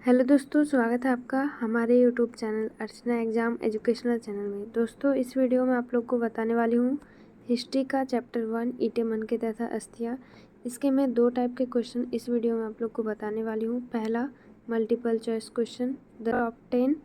Hello दोस्तों, स्वागत है आपका हमारे यूट्यूब चैनल अर्चना एग्ज़ाम एजुकेशनल चैनल में। दोस्तों, इस वीडियो में आप लोग को बताने वाली हूँ हिस्ट्री का चैप्टर 1 ईंटें मनके तथा अस्थियाँ। इसके मैं 2 टाइप के क्वेश्चन इस वीडियो में आप लोग को बताने वाली हूँ। पहला multiple choice question, the top 10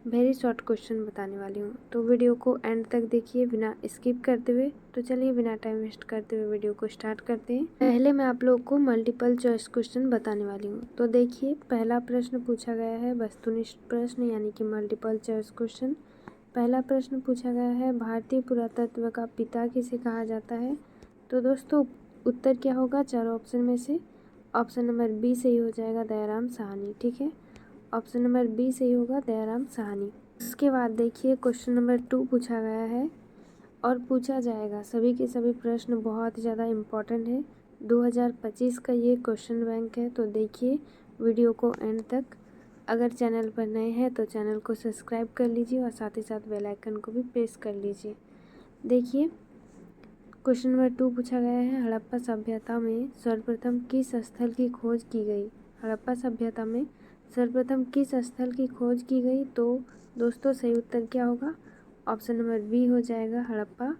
very short question बताने वाली हूँ। तो वीडियो को एंड तक देखिए बिना स्किप करते हुए। तो चलिए बिना टाइम वेस्ट करते हुए वीडियो को स्टार्ट करते हैं। पहले मैं आप लोग को मल्टीपल चॉइस क्वेश्चन बताने वाली हूँ। तो देखिए, पहला प्रश्न पूछा गया है वस्तुनिष्ठ प्रश्न यानी कि मल्टीपल चॉइस क्वेश्चन। पहला प्रश्न पूछा गया है भारतीय पुरातत्व का पिता किसे कहा जाता है। तो दोस्तों, उत्तर क्या होगा चारों ऑप्शन में से? ऑप्शन नंबर बी सही हो जाएगा, दयाराम साहनी। ठीक है, ऑप्शन नंबर बी सही होगा, दयाराम साहनी। उसके बाद देखिए, क्वेश्चन नंबर 2 पूछा गया है और पूछा जाएगा। सभी के सभी प्रश्न बहुत ज़्यादा इम्पोर्टेंट है। 2025 का ये क्वेश्चन बैंक है। तो देखिए वीडियो को एंड तक। अगर चैनल पर नए हैं तो चैनल को सब्सक्राइब कर लीजिए और साथ ही साथ बेल आइकन को भी प्रेस कर लीजिए। देखिए, क्वेश्चन नंबर 2 पूछा गया है हड़प्पा सभ्यता में सर्वप्रथम किस स्थल की खोज की गई। हड़प्पा सभ्यता में सर्वप्रथम किस स्थल की खोज की गई। तो दोस्तों, सही उत्तर क्या होगा? ऑप्शन नंबर बी हो जाएगा, हड़प्पा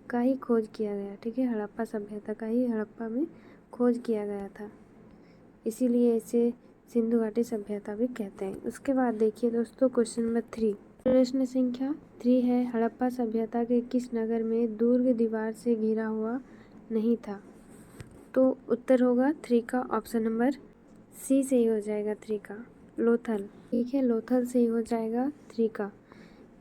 का ही खोज किया गया। ठीक है, हड़प्पा सभ्यता का ही हड़प्पा में खोज किया गया था, इसीलिए इसे सिंधु घाटी सभ्यता भी कहते हैं। उसके बाद देखिए दोस्तों, क्वेश्चन नंबर 3 प्रश्न संख्या 3 है हड़प्पा सभ्यता के किस नगर में दुर्ग दीवार से घिरा हुआ नहीं था। तो उत्तर होगा 3 का ऑप्शन नंबर सी सही हो जाएगा, 3 का लोथल। ठीक है, लोथल सही हो जाएगा 3 का।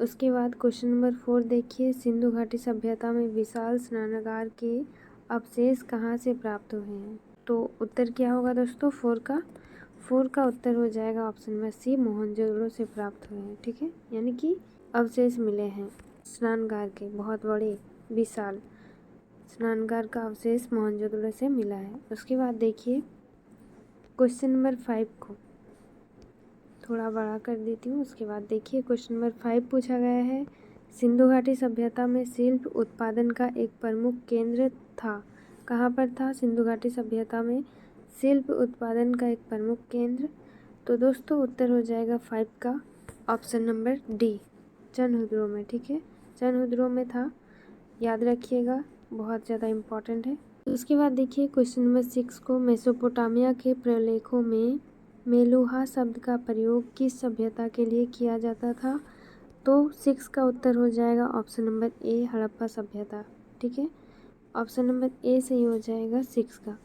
उसके बाद क्वेश्चन नंबर 4 देखिए, सिंधु घाटी सभ्यता में विशाल स्नानागार के अवशेष कहाँ से प्राप्त हुए हैं। तो उत्तर क्या होगा दोस्तों? 4 का उत्तर हो जाएगा ऑप्शन नंबर सी, मोहनजोदड़ो से प्राप्त हुए हैं। ठीक है, यानी कि अवशेष मिले हैं स्नानागार के, बहुत बड़े विशाल स्नानागार का अवशेष मोहनजोदड़ो से मिला है। उसके बाद देखिए, क्वेश्चन नंबर 5 को थोड़ा बड़ा कर देती हूँ। उसके बाद देखिए, क्वेश्चन नंबर 5 पूछा गया है सिंधु घाटी सभ्यता में शिल्प उत्पादन का एक प्रमुख केंद्र था। कहाँ पर था सिंधु घाटी सभ्यता में शिल्प उत्पादन का एक प्रमुख केंद्र? तो दोस्तों, उत्तर हो जाएगा 5 का ऑप्शन नंबर डी, चनहुद्रो में। ठीक है, चनहुद्रो में था, याद रखिएगा, बहुत ज़्यादा इम्पॉर्टेंट है। उसके बाद देखिए, क्वेश्चन नंबर 6 को मेसोपोटामिया के प्रलेखों में मेलुहा शब्द का प्रयोग किस सभ्यता के लिए किया जाता था। तो 6 का उत्तर हो जाएगा ऑप्शन नंबर ए, हड़प्पा सभ्यता। ठीक है, ऑप्शन नंबर ए सही हो जाएगा 6 का।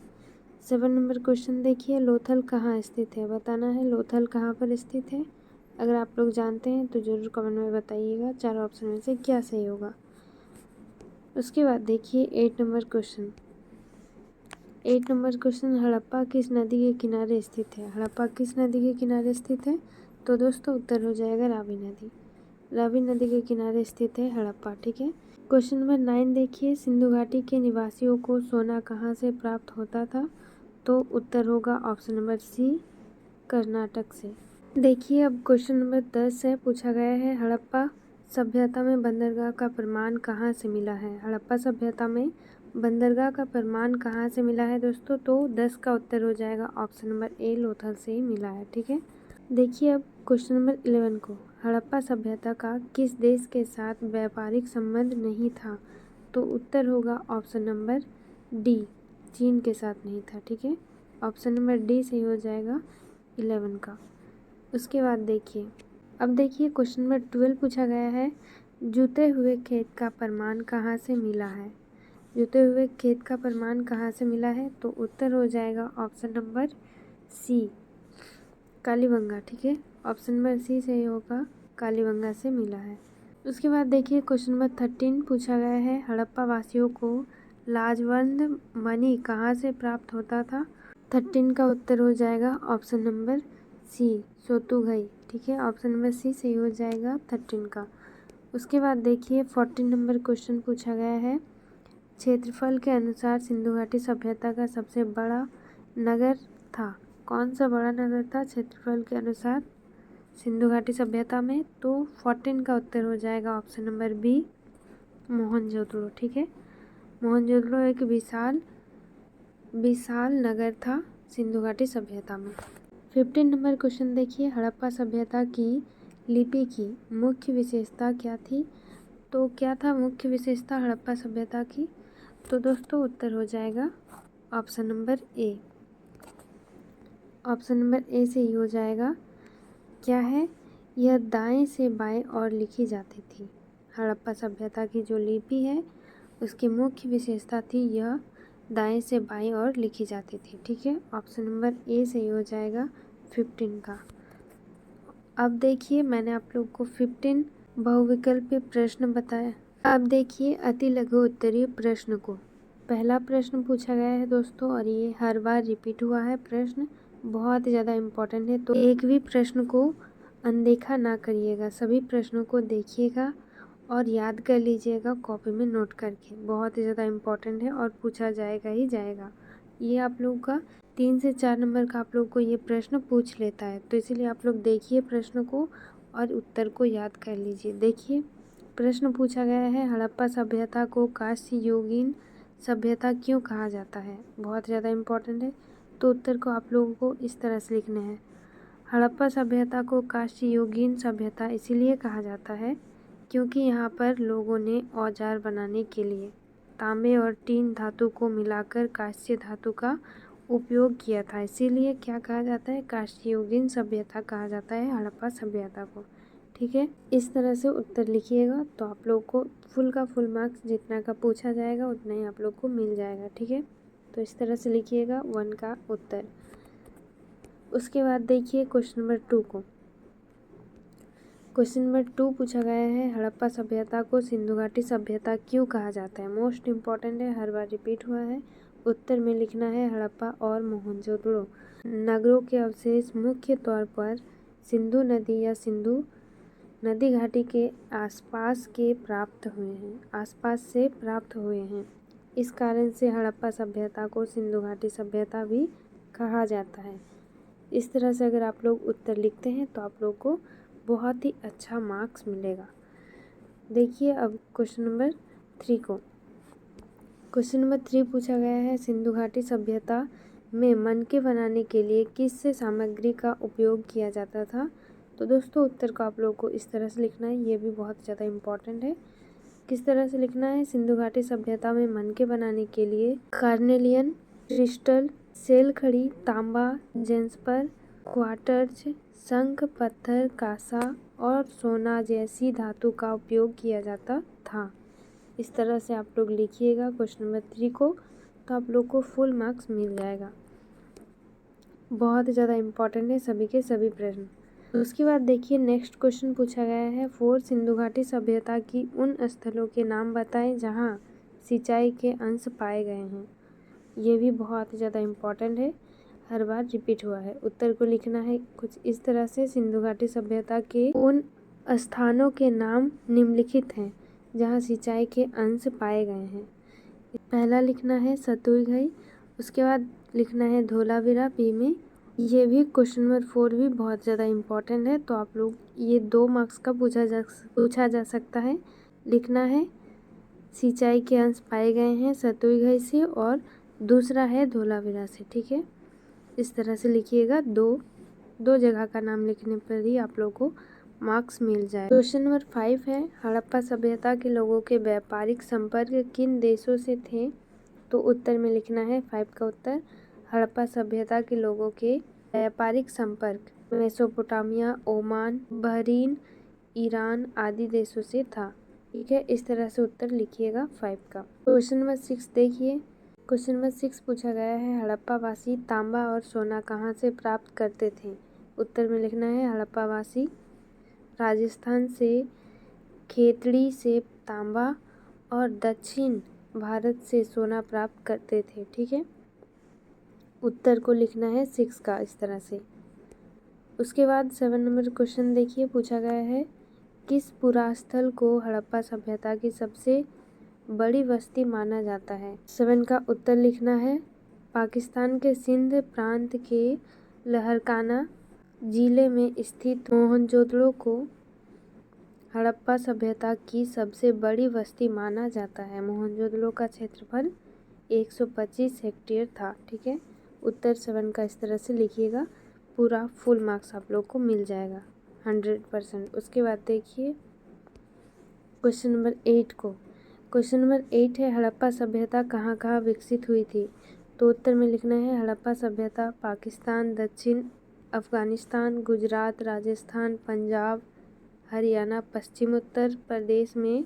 7 नंबर क्वेश्चन देखिए, लोथल कहाँ स्थित है, बताना है लोथल कहाँ पर स्थित है। अगर आप लोग जानते हैं तो ज़रूर कमेंट में बताइएगा चारों ऑप्शन में से क्या सही होगा। उसके बाद देखिए 8 number question. 8 number question, Harappa किस नदी के किनारे स्थित है। हड़प्पा किस नदी के किनारे स्थित है। तो दोस्तों, उत्तर हो जाएगा रावी नदी। रावी नदी के किनारे स्थित है हड़प्पा। ठीक है, क्वेश्चन नंबर 9 देखिए, सिंधु घाटी के निवासियों को सोना कहाँ से प्राप्त होता था। तो उत्तर होगा ऑप्शन नंबर सी, कर्नाटक से। देखिए, अब क्वेश्चन नंबर 10 है, पूछा गया है हड़प्पा सभ्यता में बंदरगाह का प्रमाण कहाँ से मिला है। हड़प्पा सभ्यता में बंदरगाह का प्रमाण कहाँ से मिला है दोस्तों। तो 10 का उत्तर हो जाएगा ऑप्शन नंबर ए, लोथल से ही मिला है। ठीक है, देखिए अब क्वेश्चन नंबर 11 को, हड़प्पा सभ्यता का किस देश के साथ व्यापारिक संबंध नहीं था। तो उत्तर होगा ऑप्शन नंबर डी, चीन के साथ नहीं था। ठीक है, ऑप्शन नंबर डी सही हो जाएगा 11 का। उसके बाद देखिए, अब देखिए क्वेश्चन नंबर 12 पूछा गया है जुते हुए खेत का प्रमाण कहाँ से मिला है। जुते हुए खेत का प्रमाण कहाँ से मिला है। तो उत्तर हो जाएगा ऑप्शन नंबर सी, कालीबंगा। ठीक है, ऑप्शन नंबर सी सही होगा, कालीबंगा से मिला है। उसके बाद देखिए, क्वेश्चन नंबर 13 पूछा गया है हड़प्पा वासियों को लाजवंद मणि कहाँ से प्राप्त होता था। 13 का उत्तर हो जाएगा ऑप्शन नंबर सी, सोतुघई। ठीक है, ऑप्शन नंबर सी सही हो जाएगा 13 का। उसके बाद देखिए 14 नंबर क्वेश्चन पूछा गया है क्षेत्रफल के अनुसार सिंधु घाटी सभ्यता का सबसे बड़ा नगर था। कौन सा बड़ा नगर था क्षेत्रफल के अनुसार सिंधु घाटी सभ्यता में। तो 14 का उत्तर हो जाएगा ऑप्शन नंबर बी, मोहनजोदड़ो। ठीक है, मोहनजोदड़ो एक विशाल नगर था सिंधु घाटी सभ्यता में। 15 नंबर क्वेश्चन देखिए, हड़प्पा सभ्यता की लिपि की मुख्य विशेषता क्या थी? तो क्या था मुख्य विशेषता हड़प्पा सभ्यता की? तो दोस्तों उत्तर हो जाएगा option number A. Option number A से ही हो जाएगा। क्या है? यह दाएं से बाएं और लिखी जाती थी। हड़प्पा सभ्यता की जो लिपि है उसकी मुख्य विशेषता थी यह दाएं से बाएं और लिखी जाती थी। ठीक है, ऑप्शन नंबर ए से ही हो जाएगा 15 का। अब देखिए मैंने आप लोग को 15 बहुविकल्पीय प्रश्न बताया। अब देखिए अति लघु उत्तरीय प्रश्न को। पहला प्रश्न पूछा गया है दोस्तों और ये हर बार रिपीट हुआ है प्रश्न, बहुत ही ज़्यादा इम्पोर्टेंट है। तो एक भी प्रश्न को अनदेखा ना करिएगा, सभी प्रश्नों को देखिएगा और याद कर लीजिएगा कॉपी में नोट करके। बहुत ही ज़्यादा इम्पोर्टेंट है और पूछा जाएगा ही जाएगा। ये आप लोगों का 3 से 4 नंबर का आप लोग को ये प्रश्न पूछ लेता है, तो इसीलिए आप लोग देखिए प्रश्न को और उत्तर को याद कर लीजिए। देखिए प्रश्न पूछा गया है, हड़प्पा सभ्यता को कांस्य युगीन सभ्यता क्यों कहा जाता है? बहुत ज़्यादा इम्पोर्टेंट है। तो उत्तर को आप लोगों को इस तरह से लिखने हैं। हड़प्पा सभ्यता को कांस्य युगीन सभ्यता इसीलिए कहा जाता है क्योंकि यहाँ पर लोगों ने औजार बनाने के लिए तांबे और टीन धातु को मिलाकर कांस्य धातु का उपयोग किया था। इसीलिए क्या कहा जाता है? कांस्य युगीन सभ्यता कहा जाता है हड़प्पा सभ्यता को। ठीक है, इस तरह से उत्तर लिखिएगा तो आप लोग को फुल का फुल मार्क्स जितना का पूछा जाएगा उतना ही आप लोग को मिल जाएगा। ठीक है, तो इस तरह से लिखिएगा 1 का उत्तर। उसके बाद देखिए क्वेश्चन नंबर 2 को। क्वेश्चन नंबर 2 पूछा गया है, हड़प्पा सभ्यता को सिंधु घाटी सभ्यता क्यों कहा जाता है? मोस्ट इम्पॉर्टेंट है, हर बार रिपीट हुआ है। उत्तर में लिखना है हड़प्पा और मोहनजोदड़ो नगरों के अवशेष मुख्य तौर पर सिंधु नदी या सिंधु नदी घाटी के आसपास से प्राप्त हुए हैं। इस कारण से हड़प्पा सभ्यता को सिंधु घाटी सभ्यता भी कहा जाता है। इस तरह से अगर आप लोग उत्तर लिखते हैं तो आप लोग को बहुत ही अच्छा मार्क्स मिलेगा। देखिए अब क्वेश्चन नंबर 3 को। क्वेश्चन नंबर 3 पूछा गया है, सिंधु घाटी सभ्यता में मनके बनाने के लिए किस सामग्री का उपयोग किया जाता था? तो दोस्तों उत्तर को आप लोगों को इस तरह से लिखना है, ये भी बहुत ज़्यादा इम्पॉर्टेंट है। किस तरह से लिखना है? सिंधु घाटी सभ्यता में मनके बनाने के लिए कार्नेलियन, क्रिस्टल, सेल खड़ी, तांबा, जेन्सपर, क्वार्ट्ज, शंख पत्थर, कांसा और सोना जैसी धातु का उपयोग किया जाता था। इस तरह से आप लोग लिखिएगा क्वेश्चन नंबर 3 को, तो आप लोग को फुल मार्क्स मिल जाएगा। बहुत ज़्यादा इम्पॉर्टेंट है सभी के सभी प्रश्न। उसके बाद देखिए नेक्स्ट क्वेश्चन पूछा गया है, 4 सिंधु घाटी सभ्यता की उन स्थलों के नाम बताएं जहां सिंचाई के अंश पाए गए हैं। ये भी बहुत ज़्यादा इम्पॉर्टेंट है, हर बार रिपीट हुआ है। उत्तर को लिखना है कुछ इस तरह से, सिंधु घाटी सभ्यता के उन स्थानों के नाम निम्नलिखित हैं जहां सिंचाई के अंश पाए गए हैं। पहला लिखना है सतुईघई, उसके बाद लिखना है धोलावीरा बी में। ये भी क्वेश्चन नंबर 4 भी बहुत ज़्यादा इम्पॉर्टेंट है, तो आप लोग ये 2 मार्क्स का पूछा जा सकता है। लिखना है सिंचाई के अंश पाए गए हैं सतुईघई से और दूसरा है धोलावीरा से। ठीक है, इस तरह से लिखिएगा, दो जगह का नाम लिखने पर ही आप लोग को मार्क्स मिल जाए। क्वेश्चन नंबर 5 है, हड़प्पा सभ्यता के लोगों के व्यापारिक संपर्क किन देशों से थे? तो उत्तर में लिखना है 5 का उत्तर, हड़प्पा सभ्यता के लोगों के व्यापारिक संपर्क मेसोपोटामिया, ओमान, बहरीन, ईरान आदि देशों से था। ठीक है, इस तरह से उत्तर लिखिएगा 5 का। क्वेश्चन नंबर 6 देखिए। क्वेश्चन नंबर 6 पूछा गया है, हड़प्पा वासी तांबा और सोना कहाँ से प्राप्त करते थे? उत्तर में लिखना है हड़प्पा वासी राजस्थान से, खेतड़ी से तांबा और दक्षिण भारत से सोना प्राप्त करते थे। ठीक है, उत्तर को लिखना है 6 का इस तरह से। उसके बाद 7 नंबर क्वेश्चन देखिए, पूछा गया है, किस पुरास्थल को हड़प्पा सभ्यता की सबसे बड़ी बस्ती माना जाता है? 7 का उत्तर लिखना है पाकिस्तान के सिंध प्रांत के लहरकाना जिले में स्थित मोहनजोदड़ो को हड़प्पा सभ्यता की सबसे बड़ी बस्ती माना जाता है। मोहनजोदड़ो का क्षेत्रफल 125 हेक्टेयर था। ठीक है, उत्तर 7 का इस तरह से लिखिएगा। पूरा फुल मार्क्स आप लोग को मिल जाएगा 100%। उसके बाद देखिए क्वेश्चन नंबर 8 को। क्वेश्चन नंबर 8 है हड़प्पा सभ्यता कहाँ कहाँ विकसित हुई थी। तो उत्तर में लिखना है हड़प्पा सभ्यता पाकिस्तान, दक्षिण अफ़गानिस्तान, गुजरात, राजस्थान, पंजाब, हरियाणा, पश्चिम उत्तर प्रदेश में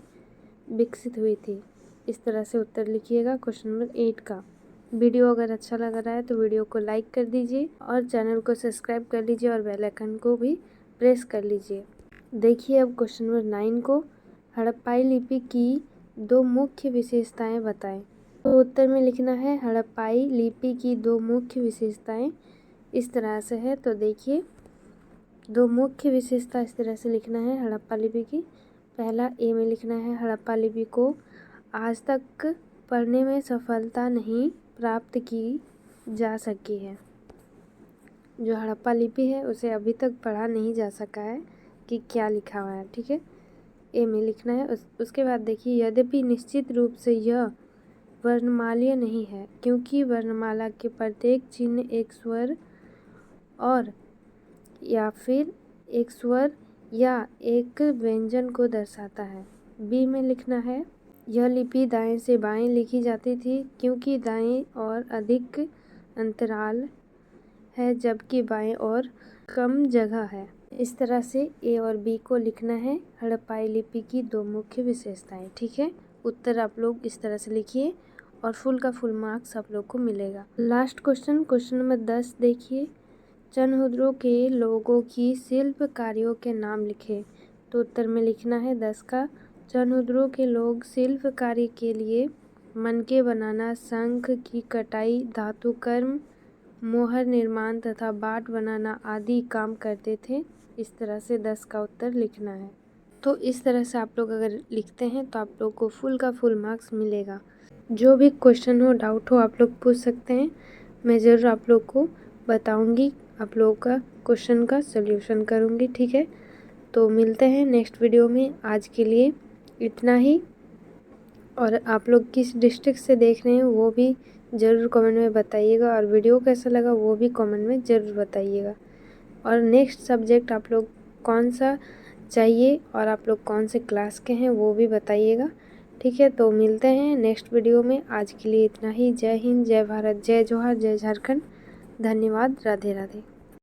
विकसित हुई थी। इस तरह से उत्तर लिखिएगा क्वेश्चन नंबर 8 का। वीडियो अगर अच्छा लग रहा है तो वीडियो को लाइक कर दीजिए और चैनल को सब्सक्राइब कर लीजिए और बेल आइकन को भी प्रेस कर लीजिए। देखिए अब क्वेश्चन नंबर 9 को। हड़प्पाई लिपि की 2 मुख्य विशेषताएं बताएं। तो उत्तर में लिखना है हड़प्पाई लिपि की 2 मुख्य विशेषताएं इस तरह से है। तो देखिए 2 मुख्य विशेषता इस तरह से लिखना है हड़प्पा लिपि की। पहला ए में लिखना है हड़प्पा लिपि को आज तक पढ़ने में सफलता नहीं प्राप्त की जा सकी है। जो हड़प्पा लिपि है उसे अभी तक पढ़ा नहीं जा सका है कि क्या लिखा हुआ है, ठीक है। ए में लिखना है। उसके बाद देखिए यद्यपि निश्चित रूप से यह वर्णमालीय नहीं है क्योंकि वर्णमाला के प्रत्येक चिन्ह एक स्वर और या फिर एक स्वर या एक व्यंजन को दर्शाता है। बी में लिखना है यह लिपि दाएं से बाएं लिखी जाती थी क्योंकि दाएं और अधिक अंतराल है जबकि बाएं और कम जगह है। इस तरह से ए और बी को लिखना है हड़प्पाई लिपि की 2 मुख्य विशेषताएं, ठीक है। उत्तर आप लोग इस तरह से लिखिए और फुल का फुल मार्क्स आप लोग को मिलेगा। लास्ट क्वेश्चन नंबर 10 देखिए। चनहुद्रों के लोगों की शिल्प कार्यों के नाम लिखे। तो उत्तर में लिखना है 10 का। चनहुद्रों के लोग शिल्प कार्य के लिए मनके बनाना, शंख की कटाई, धातु कर्म, मोहर निर्माण तथा बाट बनाना आदि काम करते थे। इस तरह से 10 का उत्तर लिखना है। तो इस तरह से आप लोग अगर लिखते हैं तो आप लोग को फुल का फुल मार्क्स मिलेगा। जो भी क्वेश्चन हो, डाउट हो, आप लोग पूछ सकते हैं। मैं ज़रूर आप लोग को बताऊंगी, आप लोगों का क्वेश्चन का सल्यूशन करूंगी, ठीक है। तो मिलते हैं नेक्स्ट वीडियो में। आज के लिए इतना ही। और आप लोग किस डिस्ट्रिक्ट से देख रहे हैं वो भी ज़रूर कमेंट में बताइएगा और वीडियो कैसा लगा वो भी कमेंट में ज़रूर बताइएगा। और नेक्स्ट सब्जेक्ट आप लोग कौन सा चाहिए और आप लोग कौन से क्लास के हैं वो भी बताइएगा, ठीक है। तो मिलते हैं नेक्स्ट वीडियो में। आज के लिए इतना ही। जय हिंद, जय भारत, जय जोहार, जय झारखंड। धन्यवाद। राधे राधे।